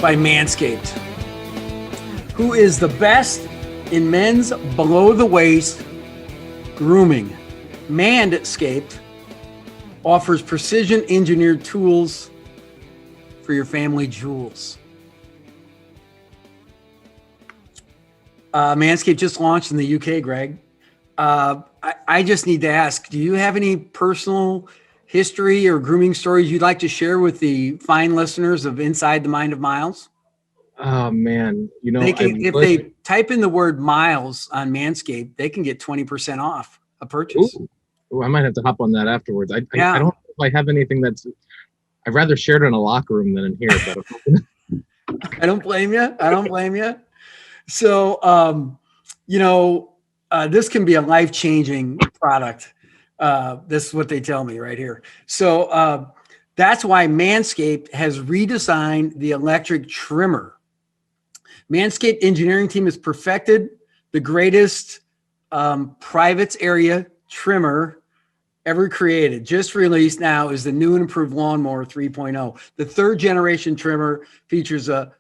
by Manscaped. Who is the best in men's below-the-waist grooming? Manscaped offers precision-engineered tools for your family jewels. Manscaped just launched in the UK, Greg. I just need to ask, do you have any personal history or grooming stories you'd like to share with the fine listeners of Inside the Mind of Miles? Oh man, If they type in the word Miles on Manscaped, they can get 20% off a purchase. Ooh, I might have to hop on that afterwards. I don't know if I have anything I'd rather share it in a locker room than in here. But I don't blame you. So, this can be a life-changing product. This is what they tell me right here. So that's why Manscaped has redesigned the electric trimmer. Manscaped engineering team has perfected the greatest private area trimmer ever created. Just released now is the new and improved Lawnmower 3.0. The third generation trimmer features a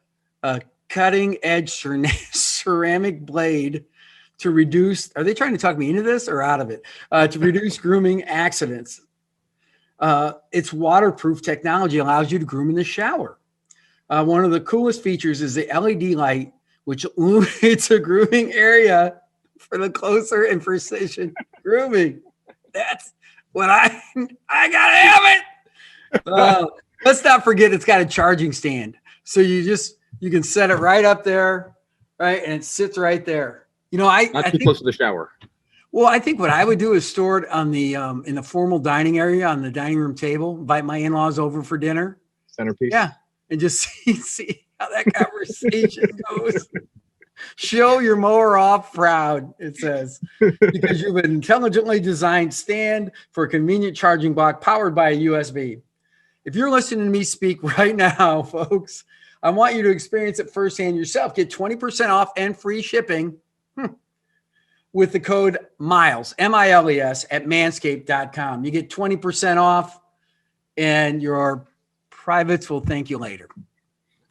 cutting-edge ceramic blade to reduce, are they trying to talk me into this or out of it? To reduce grooming accidents. Its waterproof technology allows you to groom in the shower. One of the coolest features is the LED light, which illuminates a grooming area for the closer and precision grooming. That's what I gotta have it. Let's not forget it's got a charging stand. So you can set it right up there, right? And it sits right there. Not too close to the shower. Well, I think what I would do is store it on the in the formal dining area on the dining room table. Invite my in-laws over for dinner. Centerpiece. Yeah, and just see how that conversation goes. Show your mower off proud, it says, because you have an intelligently designed stand for a convenient charging block powered by a USB. If you're listening to me speak right now, folks, I want you to experience it firsthand yourself. Get 20% off and free shipping with the code MILES, MILES, at manscaped.com. You get 20% off, and your privates will thank you later.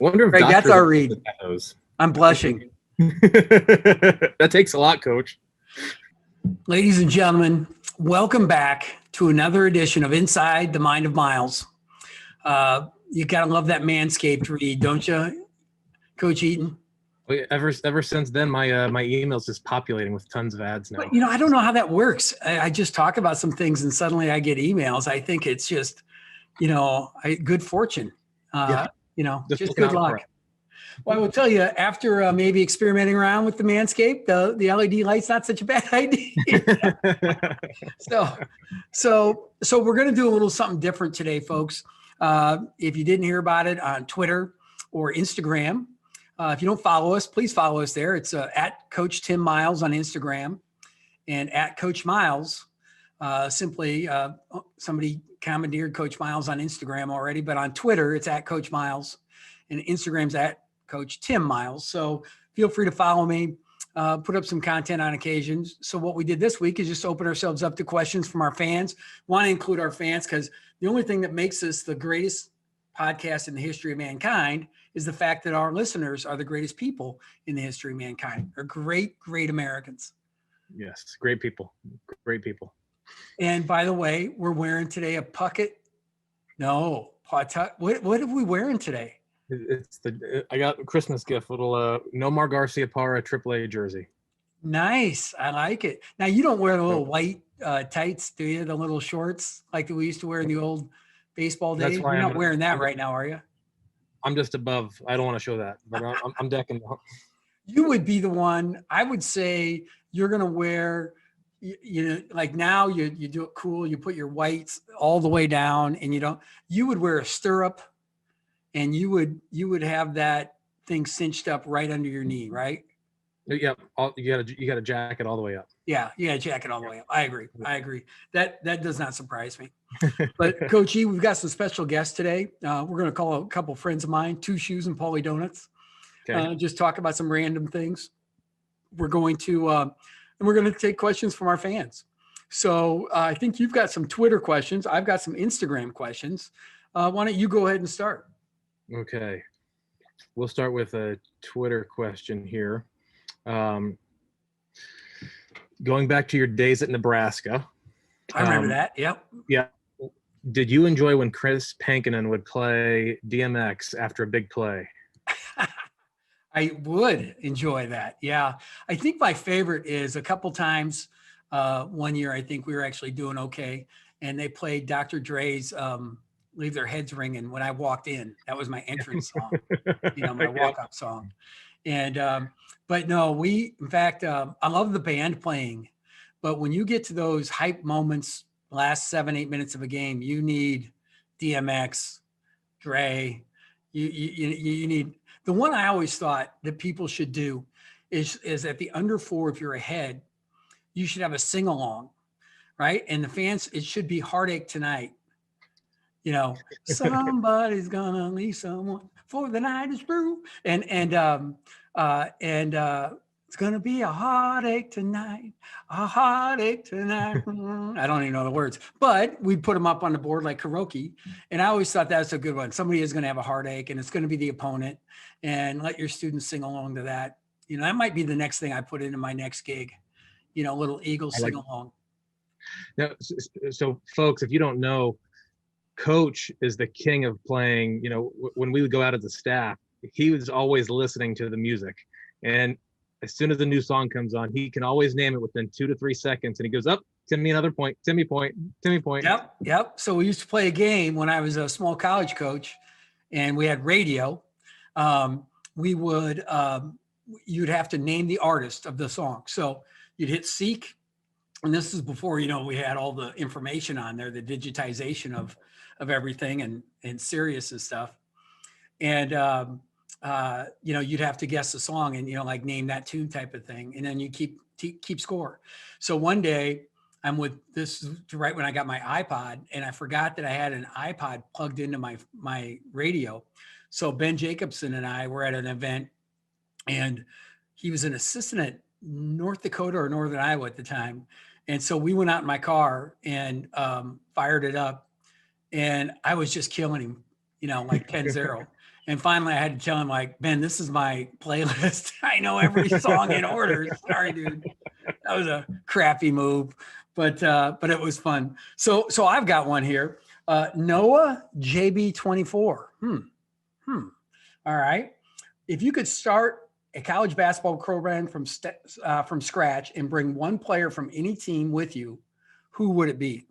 Wonder if Greg, that's our read. Those. I'm blushing. That takes a lot, Coach. Ladies and gentlemen, welcome back to another edition of Inside the Mind of Miles. You got to love that Manscaped read, don't you, Coach Eaton? Ever since then, my email's just populating with tons of ads now. But, I don't know how that works. I just talk about some things and suddenly I get emails. I think it's just, good fortune. Just good luck. Well, I will tell you, after maybe experimenting around with the Manscaped, the LED light's not such a bad idea. So we're going to do a little something different today, folks. If you didn't hear about it on Twitter or Instagram, if you don't follow us, please follow us there. It's at Coach Tim Miles on Instagram and at Coach Miles. Somebody commandeered Coach Miles on Instagram already, but on Twitter, it's at Coach Miles and Instagram's at Coach Tim Miles. So feel free to follow me, put up some content on occasions. So what we did this week is just open ourselves up to questions from our fans. Want to include our fans because the only thing that makes us the greatest podcast in the history of mankind is the fact that our listeners are the greatest people in the history of mankind. They're great, great Americans. Yes, great people. Great people. And by the way, we're wearing today a Puckett. No, what are we wearing today? I got a Christmas gift, little Nomar Garcia Parra AAA jersey. Nice. I like it. Now, you don't wear the little white tights, do you? The little shorts like that we used to wear in the old baseball days? You're not wearing that right now, are you? I'm just above. I don't want to show that, but I'm decking. You would be the one, I would say you're going to wear, like now you do it cool. You put your whites all the way down and you would wear a stirrup and you would have that thing cinched up right under your knee, right? Yep. You got a jacket all the way up. Yeah, jacket all the way up. I agree. That does not surprise me. But Coach E, we've got some special guests today. We're going to call a couple friends of mine, Two Shoes and Paulie Donuts. Okay. Just talk about some random things. We're going to take questions from our fans. So I think you've got some Twitter questions. I've got some Instagram questions. Why don't you go ahead and start? Okay. We'll start with a Twitter question here. Going back to your days at Nebraska. I remember that. Yep. Yeah. Did you enjoy when Chris Pankinen would play DMX after a big play? I would enjoy that. Yeah. I think my favorite is a couple times. One year, I think we were actually doing okay. And they played Dr. Dre's Leave Their Heads Ringing when I walked in. That was my entrance song, my walk-up song. And, but no, in fact, I love the band playing. But when you get to those hype moments, last 7-8 minutes of a game, you need DMX, Dre. You need the one I always thought that people should do is at the under 4, if you're ahead, you should have a sing along, right? And the fans, it should be Heartache Tonight. Somebody's gonna leave someone for the night is through, and it's gonna be a heartache tonight, a heartache tonight. I don't even know the words, but we put them up on the board like karaoke, and I always thought that's a good one. Somebody is gonna have a heartache, and it's gonna be the opponent, and let your students sing along to that. That might be the next thing I put into my next gig. Little Eagles sing along. Now, so folks, if you don't know, Coach is the king of playing. When we would go out as a staff, he was always listening to the music, and as soon as the new song comes on, he can always name it within 2 to 3 seconds, and he goes, up, Timmy, another point, Timmy point, Timmy point. Yep. So we used to play a game when I was a small college coach, and we had radio. You'd have to name the artist of the song. So you'd hit seek, and this is before we had all the information on there, the digitization of everything and Sirius and stuff, and you'd have to guess the song and like name that tune type of thing, and then you keep score. So one day I'm with this right when I got my iPod, and I forgot that I had an iPod plugged into my radio. So Ben Jacobson and I were at an event, and he was an assistant at North Dakota or Northern Iowa at the time. And so we went out in my car and fired it up, and I was just killing him, like 10-0. And finally I had to tell him, like, Ben, this is my playlist. I know every song in order. Sorry, dude. That was a crappy move, but it was fun. So I've got one here. Noah JB24. All right. If you could start a college basketball program from scratch and bring one player from any team with you, who would it be?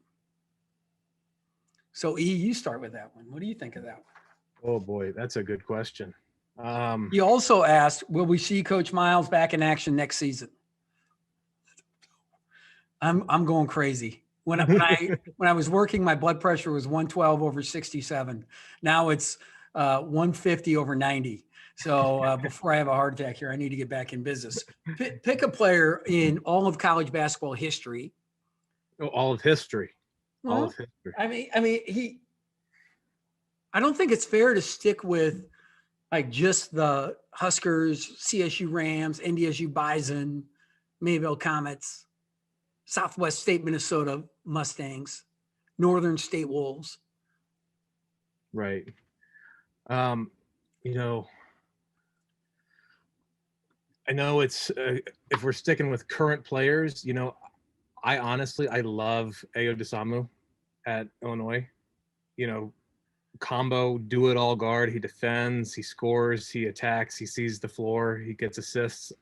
So you start with that one. What do you think of that one? Oh boy, that's a good question. He also asked, will we see Coach Miles back in action next season? I'm going crazy. When I was working, my blood pressure was 112/67. Now it's 150/90. So before I have a heart attack here, I need to get back in business. Pick a player in all of college basketball history. Oh, all of history. Well, all of history. I don't think it's fair to stick with like just the Huskers, CSU Rams, NDSU Bison, Mayville Comets, Southwest State Minnesota Mustangs, Northern State Wolves. Right. I know it's if we're sticking with current players, I love Ayo Dosunmu at Illinois. Combo, do it all guard. He defends, he scores, he attacks, he sees the floor, he gets assists.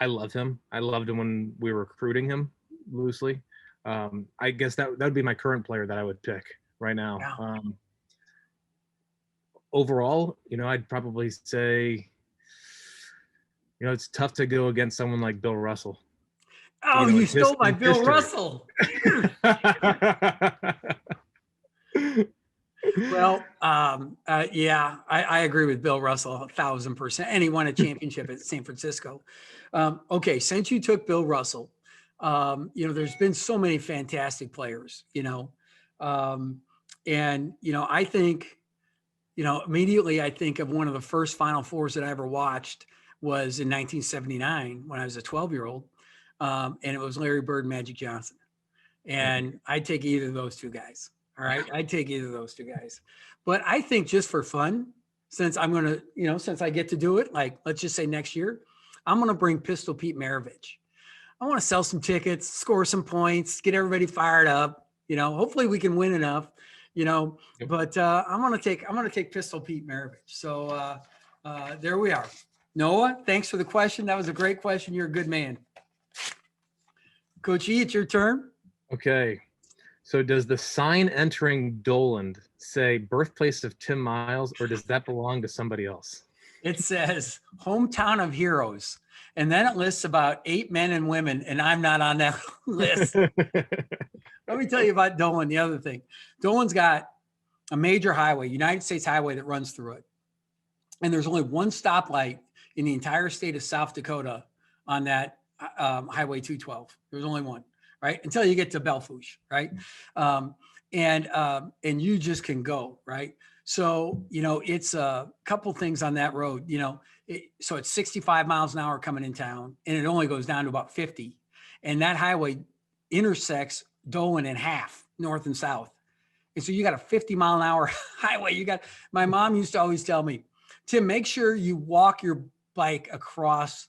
I love him. I loved him when we were recruiting him loosely. I guess that would be my current player that I would pick right now. Yeah. Overall, I'd probably say, it's tough to go against someone like Bill Russell. Oh, you stole my Bill Russell. Well, yeah, I agree with Bill Russell 1,000%. And he won a championship at San Francisco. Okay, since you took Bill Russell, there's been so many fantastic players, I think, immediately I think of one of the first Final Fours that I ever watched was in 1979 when I was a 12-year-old, and it was Larry Bird and Magic Johnson. And I'd take either of those two guys. All right, I'd take either of those two guys. But I think just for fun, since I'm going to, since I get to do it, like, let's just say next year, I'm going to bring Pistol Pete Maravich. I want to sell some tickets, score some points, get everybody fired up. Hopefully we can win enough, but I'm going to take Pistol Pete Maravich. So there we are. Noah, thanks for the question. That was a great question. You're a good man. Coach E, it's your turn. Okay. So does the sign entering Doland say birthplace of Tim Miles, or does that belong to somebody else? It says hometown of heroes. And then it lists about 8 men and women, and I'm not on that list. Let me tell you about Dolan. The other thing, Dolan's got a major highway, United States highway, that runs through it. And there's only one stoplight in the entire state of South Dakota on that Highway 212. There's only one, right? Until you get to Belfouche, right? And you just can go, right? So, it's a couple things on that road, so it's 65 miles an hour coming in town, and it only goes down to about 50. And that highway intersects Dolan in half, north and south. And so you got a 50-mile-an-hour highway. My mom used to always tell me, Tim, make sure you walk your bike across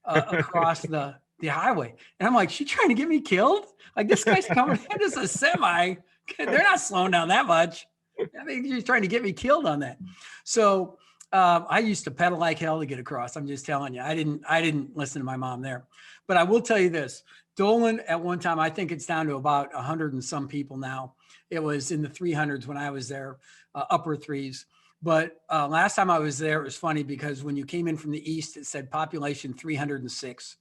the highway. And I'm like, she trying to get me killed? Like, this guy's coming, this is a semi. They're not slowing down that much. I think she's trying to get me killed on that. So I used to pedal like hell to get across. I'm just telling you, I didn't listen to my mom there. But I will tell you this, Dolan at one time, I think it's down to about 100 and some people now. It was in the 300s when I was there, upper threes. But last time I was there, it was funny because when you came in from the east, it said population 306.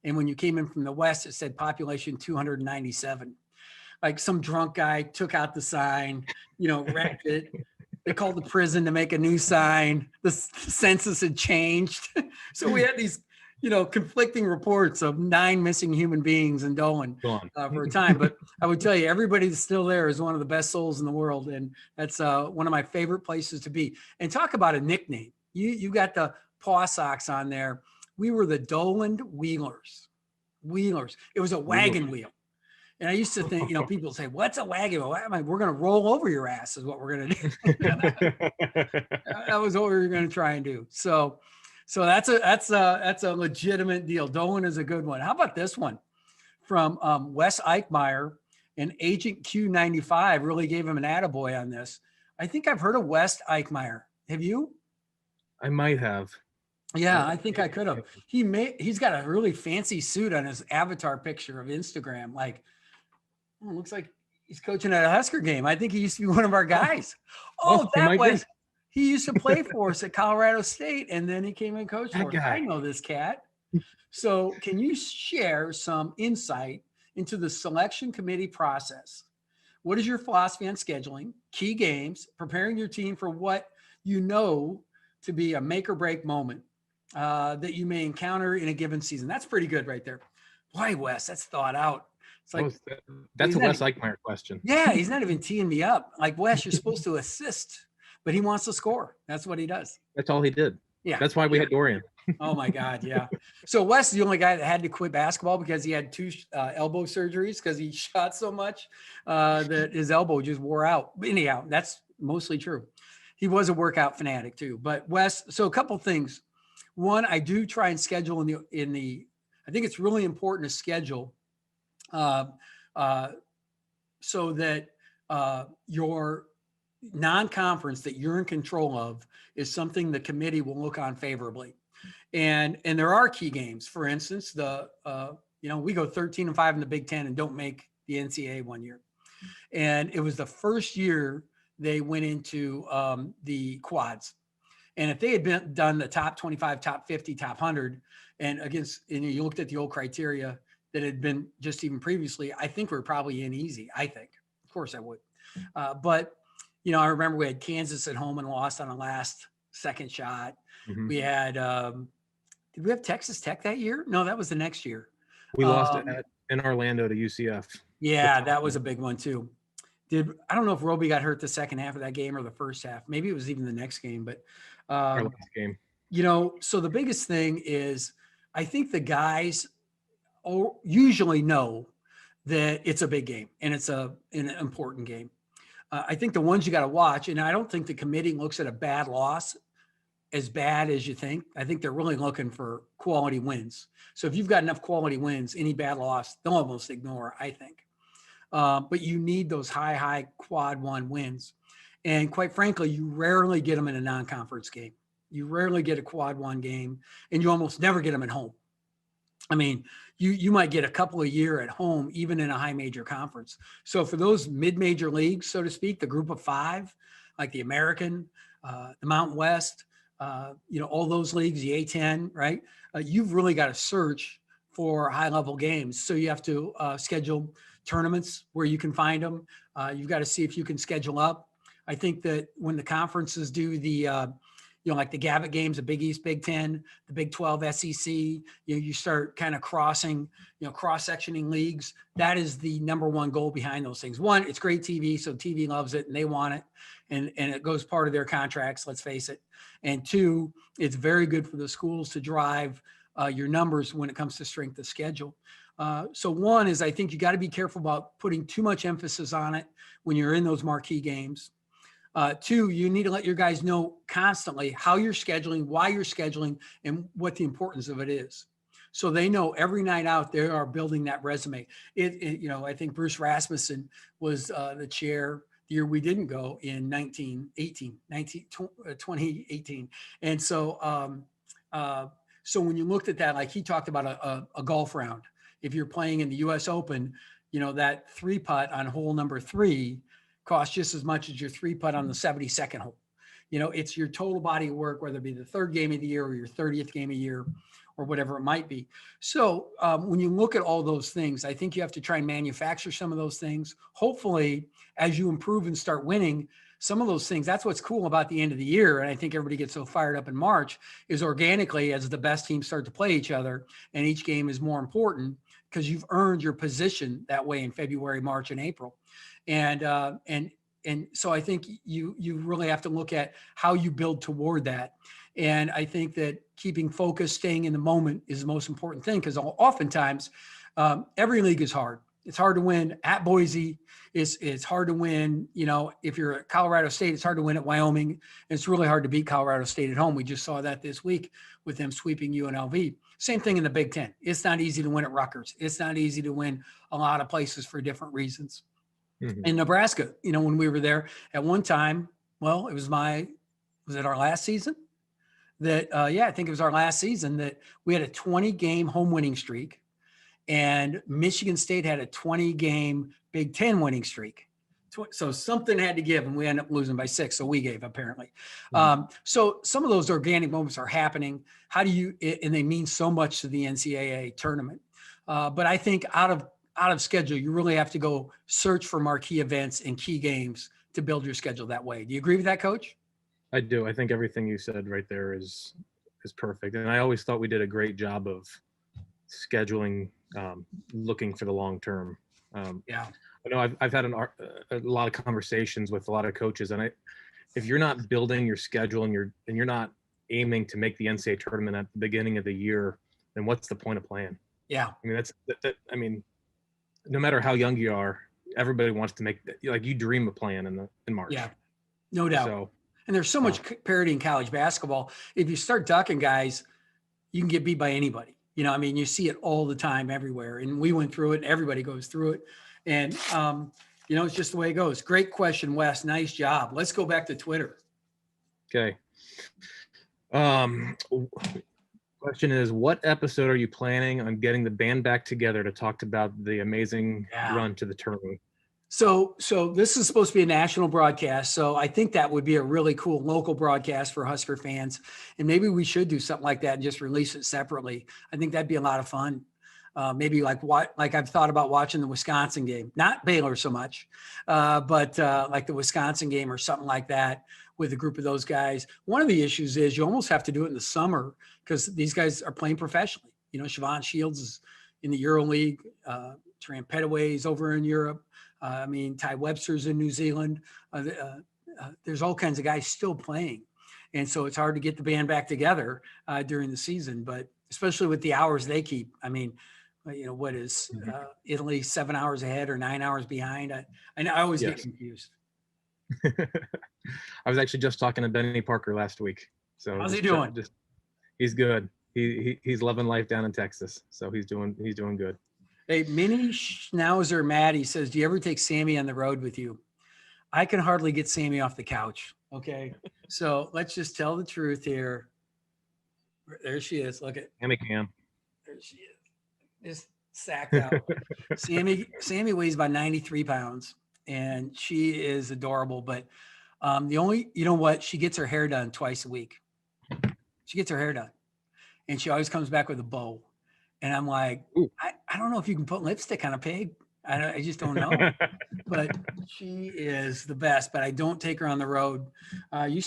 And when you came in from the west, it said population 297. Like, some drunk guy took out the sign, wrecked it. They called the prison to make a new sign. The census had changed. So we had these, conflicting reports of 9 missing human beings in Dolan for a time. But I would tell you, everybody that's still there is one of the best souls in the world. And that's one of my favorite places to be. And talk about a nickname. You got the paw socks on there. We were the Dolan Wheelers. It was a wagon wheel. And I used to think, people say, what's a wagon wheel? We're going to roll over your ass is what we're going to do. That was what we were going to try and do. So that's a legitimate deal. Dolan is a good one. How about this one from Wes Eichmeyer, and Agent Q95 really gave him an attaboy on this. I think I've heard of Wes Eichmeyer. Have you? I might have. Yeah, I think I could have. He's got a really fancy suit on his avatar picture of Instagram. Like, looks like he's coaching at a Husker game. I think he used to be one of our guys. He used to play for us at Colorado State, and then he came and coached for us. I know this cat. So can you share some insight into the selection committee process? What is your philosophy on scheduling, key games, preparing your team for what you know to be a make or break moment that you may encounter in a given season? That's pretty good right there. Boy, Wes, that's thought out. It's like, that's a Wes Eichmeyer question. Yeah, he's not even teeing me up. Like, Wes, you're supposed to assist, but he wants to score. That's what he does. That's all he did. Yeah. That's why we had Dorian. Oh my God. Yeah. So Wes is the only guy that had to quit basketball because he had 2 elbow surgeries because he shot so much that his elbow just wore out. But anyhow, that's mostly true. He was a workout fanatic too. But Wes, so a couple things. One, I do try and schedule in the. I think it's really important to schedule so that your non-conference that you're in control of is something the committee will look on favorably. And there are key games. For instance, we go 13-5 in the Big Ten and don't make the NCAA one year. And it was the first year they went into the quads. And if they had done the top 25, top 50, top 100, and you looked at the old criteria that had been just even previously, I think we're probably in easy. I think, of course I would. But, I remember we had Kansas at home and lost on a last second shot. Mm-hmm. We had, did we have Texas Tech that year? No, that was the next year. We lost in Orlando to UCF. Yeah, that was a big one too. I don't know if Roby got hurt the second half of that game or the first half. Maybe it was even the next game, but our last game. So the biggest thing is I think the guys usually know that it's a big game and it's an important game. I think the ones you got to watch, and I don't think the committee looks at a bad loss as bad as you think. I think they're really looking for quality wins. So if you've got enough quality wins, any bad loss, they'll almost ignore, I think. But you need those high quad one wins. And quite frankly, you rarely get them in a non-conference game. You rarely get a quad one game, and you almost never get them at home. I mean, you might get a couple a year at home, even in a high major conference. So for those mid-major leagues, so to speak, the group of five, like the American, the Mountain West, all those leagues, the A10, right? You've really got to search for high-level games. So you have to schedule tournaments where you can find them. You've got to see if you can schedule up. I think that when the conferences do the like the Gavitt games, the Big East, Big 10, the Big 12, SEC, you start kind of crossing, cross-sectioning leagues. That is the number one goal behind those things. One, it's great TV, so TV loves it and they want it, and it goes part of their contracts, let's face it. And two, it's very good for the schools to drive your numbers when it comes to strength of schedule. So one is, I think you got to be careful about putting too much emphasis on it when you're in those marquee games. Two, you need to let your guys know constantly how you're scheduling, why you're scheduling, and what the importance of it is. So they know every night out they are building that resume. I think Bruce Rasmussen was the chair the year we didn't go in 2018. And so when you looked at that, like he talked about a golf round. If you're playing in the U.S. Open, that 3-putt on hole number 3 costs just as much as your 3-putt on the 72nd hole. It's your total body of work, whether it be the third game of the year or your 30th game of the year or whatever it might be. So when you look at all those things, I think you have to try and manufacture some of those things. Hopefully, as you improve and start winning, some of those things, that's what's cool about the end of the year. And I think everybody gets so fired up in March is organically as the best teams start to play each other and each game is more important because you've earned your position that way in February, March, and April. And so I think you really have to look at how you build toward that. And I think that keeping focus, staying in the moment is the most important thing because oftentimes every league is hard. It's hard to win at Boise. It's hard to win, if you're at Colorado State, it's hard to win at Wyoming. And it's really hard to beat Colorado State at home. We just saw that this week with them sweeping UNLV. Same thing in the Big Ten. It's not easy to win at Rutgers. It's not easy to win a lot of places for different reasons. Mm-hmm. In Nebraska, when we were there at one time, well, was it our last season? I think it was our last season that we had a 20-game home winning streak. And Michigan State had a 20-game Big Ten winning streak. So something had to give, and we ended up losing by 6. So we gave, apparently. Mm-hmm. So some of those organic moments are happening. And they mean so much to the NCAA tournament. But I think out of schedule, you really have to go search for marquee events and key games to build your schedule that way. Do you agree with that, Coach? I do. I think everything you said right there is perfect. And I always thought we did a great job of scheduling, looking for the long term. Yeah. I know I've had a lot of conversations with a lot of coaches, and if you're not building your schedule and you're not aiming to make the NCAA tournament at the beginning of the year, then what's the point of playing? Yeah. I mean, no matter how young you are, everybody wants to make you dream of playing in March. Yeah, no doubt. So, and there's so much parity in college basketball. If you start ducking guys, you can get beat by anybody. You see it all the time everywhere. And we went through it. Everybody goes through it. And, it's just the way it goes. Great question, Wes. Nice job. Let's go back to Twitter. Okay. Question is, what episode are you planning on getting the band back together to talk about the amazing run to the tournament? So this is supposed to be a national broadcast. So I think that would be a really cool local broadcast for Husker fans. And maybe we should do something like that and just release it separately. I think that'd be a lot of fun. Maybe like I've thought about watching the Wisconsin game, not Baylor so much, but like the Wisconsin game or something like that with a group of those guys. One of the issues is you almost have to do it in the summer because these guys are playing professionally. Siobhan Shields is in the EuroLeague. Tran Petaway is over in Europe. Ty Webster's in New Zealand. There's all kinds of guys still playing. And so it's hard to get the band back together during the season, but especially with the hours they keep. What is Italy 7 hours ahead or 9 hours behind? I always get confused. I was actually just talking to Benny Parker last week. So How's he doing? He's good. He's loving life down in Texas. So he's doing good. Hey, Mini Schnauzer Maddie says, do you ever take Sammy on the road with you? I can hardly get Sammy off the couch. Okay. So let's just tell the truth here. There she is. Look at Sammy can. there she is. Just sacked out. Sammy weighs about 93 pounds and she is adorable. But the only, you know what? She gets her hair done twice a week. She gets her hair done and she always comes back with a bow. And I'm like, I don't know if you can put lipstick on a pig. I just don't know. But she is the best. But I don't take her on the road. You should